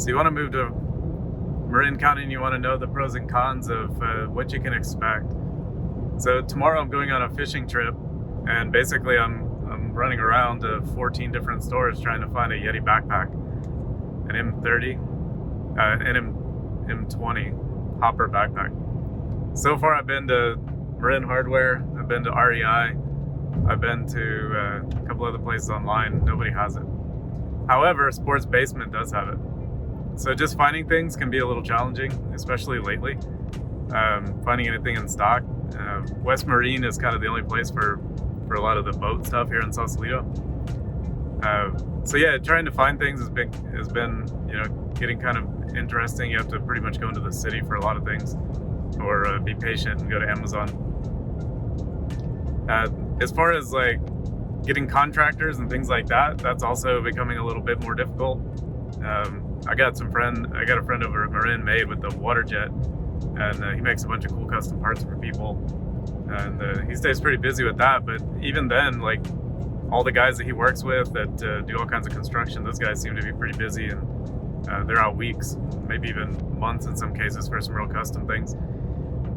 So you want to move to Marin County and you want to know the pros and cons of what you can expect. So tomorrow I'm going on a fishing trip, and basically I'm running around to 14 different stores trying to find a Yeti backpack, an M30, an M20 hopper backpack. So far I've been to Marin Hardware, I've been to REI, I've been to a couple other places online. Nobody has it. However, Sports Basement does have it. So just finding things can be a little challenging, especially lately. Finding anything in stock. West Marine is kind of the only place for a lot of the boat stuff here in Sausalito. So yeah, trying to find things has been getting kind of interesting. You have to pretty much go into the city for a lot of things, or be patient and go to Amazon. As far as like getting contractors and things like that, that's also becoming a little bit more difficult. I got a friend over at Marin Made with the water jet, and he makes a bunch of cool custom parts for people, and he stays pretty busy with that. But even then, like all the guys that he works with that do all kinds of construction, those guys seem to be pretty busy, and they're out weeks, maybe even months in some cases for some real custom things.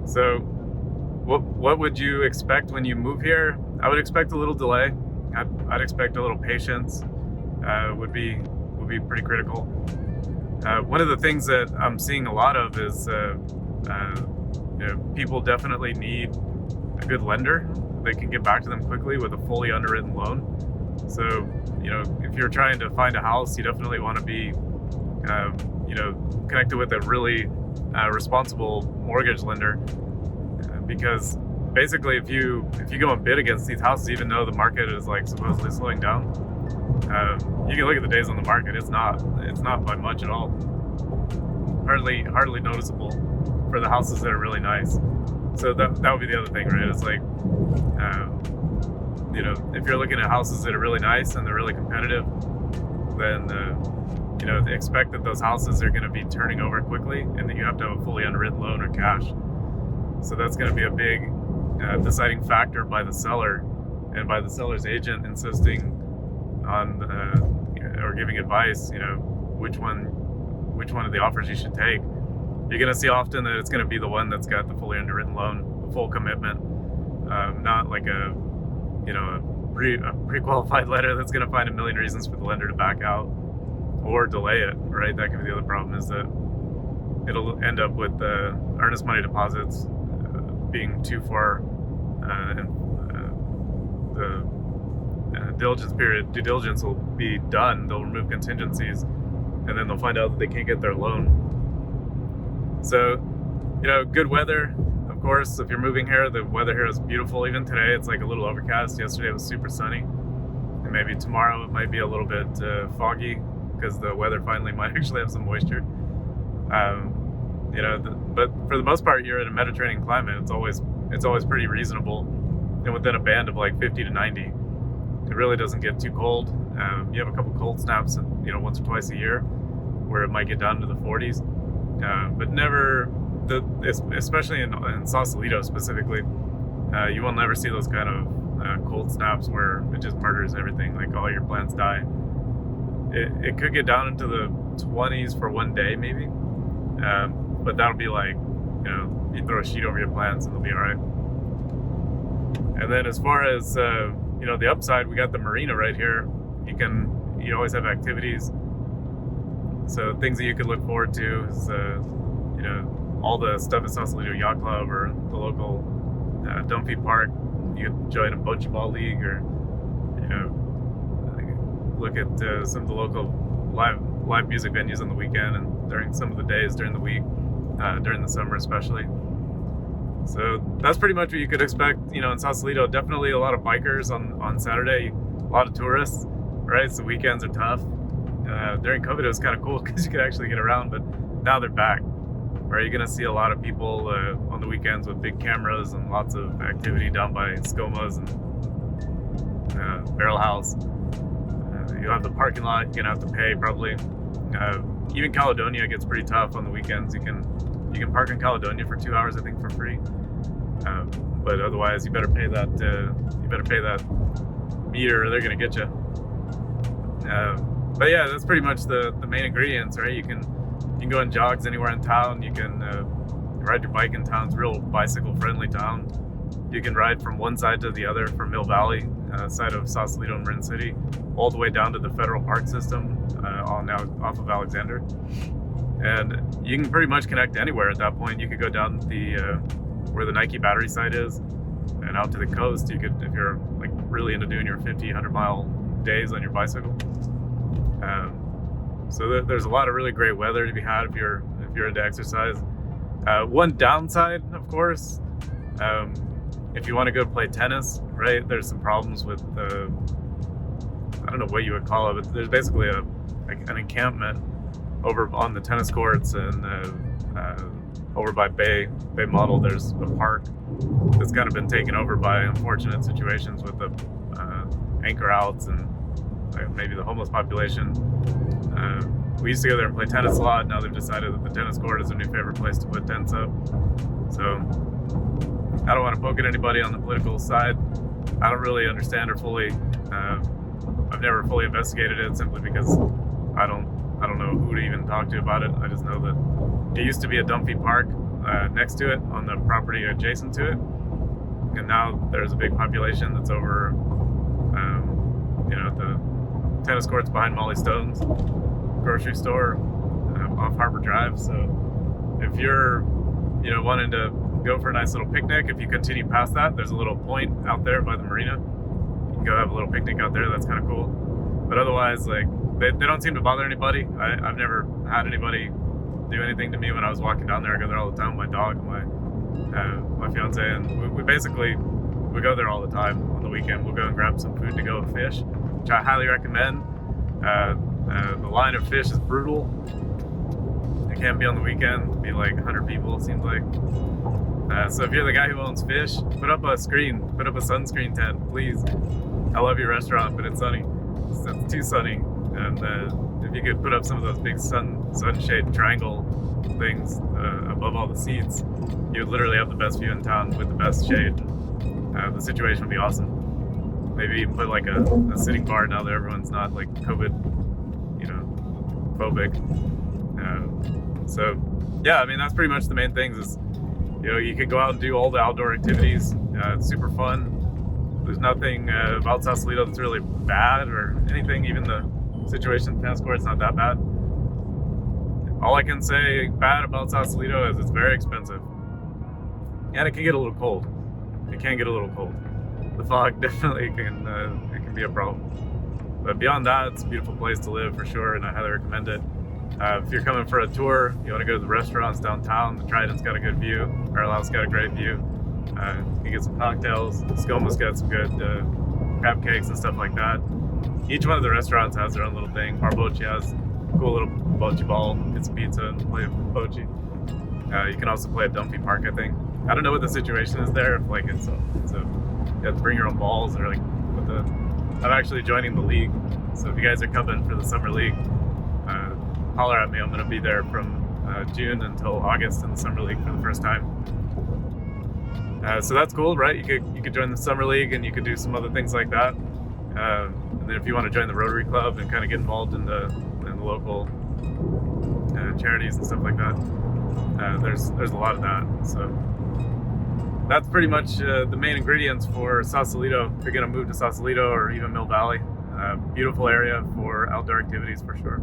So what would you expect when you move here? I would expect a little delay. I'd expect a little patience. Would be pretty critical. One of the things that I'm seeing a lot of is people definitely need a good lender that can get back to them quickly with a fully underwritten loan. So if you're trying to find a house, you definitely want to be connected with a really responsible mortgage lender, because basically if you go and bid against these houses, even though the market is like supposedly slowing down, you can look at the days on the market. It's not by much at all. Hardly noticeable for the houses that are really nice. So that would be the other thing, right? It's like if you're looking at houses that are really nice and they're really competitive, then they expect that those houses are going to be turning over quickly, and that you have to have a fully underwritten loan or cash. So that's going to be a big deciding factor by the seller and by the seller's agent insisting on or giving advice, which one of the offers you should take. You're going to see often that it's going to be the one that's got the fully underwritten loan, the full commitment, not like a pre-qualified letter that's going to find a million reasons for the lender to back out or delay it, right? That could be the other problem, is that it'll end up with earnest money deposits being too far, and the due diligence will be done. They'll remove contingencies, and then they'll find out that they can't get their loan. So, good weather, of course. If you're moving here, the weather here is beautiful. Even today, it's like a little overcast. Yesterday it was super sunny, and maybe tomorrow it might be a little bit foggy because the weather finally might actually have some moisture. But for the most part, you're in a Mediterranean climate. It's always pretty reasonable, and within a band of like 50 to 90. It really doesn't get too cold. You have a couple cold snaps, once or twice a year, where it might get down to the 40s, but never especially in Sausalito specifically. You will never see those kind of cold snaps where it just murders everything, like all your plants die. It could get down into the 20s for one day maybe, but that'll be like, you throw a sheet over your plants and they'll be all right. And then as far as the upside, we got the marina right here. You always have activities. So things that you could look forward to is all the stuff at Sausalito Yacht Club or the local Dunphy Park. You could join a bocce ball league, or look at some of the local live music venues on the weekend and during some of the days during the week, during the summer especially. So that's pretty much what you could expect, in Sausalito. Definitely a lot of bikers on Saturday, a lot of tourists, right? So weekends are tough. During COVID, it was kind of cool because you could actually get around, but now they're back. Right? You're going to see a lot of people on the weekends with big cameras and lots of activity down by Skoma's and Barrel House. You'll have the parking lot. You're going to have to pay probably. Even Caledonia gets pretty tough on the weekends. You can park in Caledonia for 2 hours, I think, for free. But otherwise, you better pay that meter, or they're going to get you. But yeah, that's pretty much the main ingredients, right? You can You can go on jogs anywhere in town. You can ride your bike in town. It's a real bicycle-friendly town. You can ride from one side to the other, from Mill Valley, side of Sausalito and Marin City, all the way down to the federal park system, all now off of Alexander. And you can pretty much connect anywhere at that point. You could go down the where the Nike battery site is, and out to the coast. You could, if you're like really into doing your 50, 100-mile days on your bicycle. So there's a lot of really great weather to be had if you're into exercise. One downside, of course, if you want to go play tennis, right? There's some problems with I don't know what you would call it, but there's basically an encampment over on the tennis courts, and over by Bay Model, there's a park that's kind of been taken over by unfortunate situations with the anchor outs and maybe the homeless population. We used to go there and play tennis a lot. Now they've decided that the tennis court is their new favorite place to put tents up. So I don't want to poke at anybody on the political side. I don't really understand or fully. I've never fully investigated it, simply because I don't know who to even talk to about it. I just know that it used to be a dumpy park next to it on the property adjacent to it, and now there's a big population that's over, the tennis courts behind Molly Stone's grocery store off Harbor Drive. So if you're, wanting to go for a nice little picnic, if you continue past that, there's a little point out there by the marina. You can go have a little picnic out there. That's kind of cool. But otherwise, like, they don't seem to bother anybody. I've never had anybody do anything to me when I was walking down there. I go there all the time with my dog and my fiance, and we go there all the time on the weekend. We'll go and grab some food to go fish, which I highly recommend. The line of fish is brutal. It can be on the weekend. It'll be like 100 people, it seems like. So if you're the guy who owns fish, put up a sunscreen tent, please. I love your restaurant, but it's sunny. It's too sunny. And if you could put up some of those big sunshade triangle things above all the seats, you would literally have the best view in town with the best shade. The situation would be awesome. Maybe even put like a sitting bar now that everyone's not like COVID, phobic. So yeah, I mean, that's pretty much the main things. Is you could go out and do all the outdoor activities. It's super fun. There's nothing about Sausalito that's really bad or anything. Even the situation at the tennis court is not that bad. All I can say bad about Sausalito is it's very expensive, and it can get a little cold. It can get a little cold. The fog definitely can be a problem. But beyond that, it's a beautiful place to live for sure, and I highly recommend it. If you're coming for a tour, you want to go to the restaurants downtown. The Trident's got a good view. Carlisle's got a great view. You can get some cocktails. Skoma's got some good crab cakes and stuff like that. Each one of the restaurants has their own little thing. Barbochi has a cool little bocce ball. Get some pizza and play bocce. You can also play at Dumpy Park, I think. I don't know what the situation is there. If like it's a you have to bring your own balls, or like I'm actually joining the league. So if you guys are coming for the summer league, holler at me. I'm going to be there from June until August in the summer league for the first time. So that's cool, right? You could join the summer league, and you could do some other things like that. And then if you want to join the Rotary Club and kind of get involved in the local charities and stuff like that, there's a lot of that. So that's pretty much the main ingredients for Sausalito. If you're going to move to Sausalito or even Mill Valley, beautiful area for outdoor activities for sure.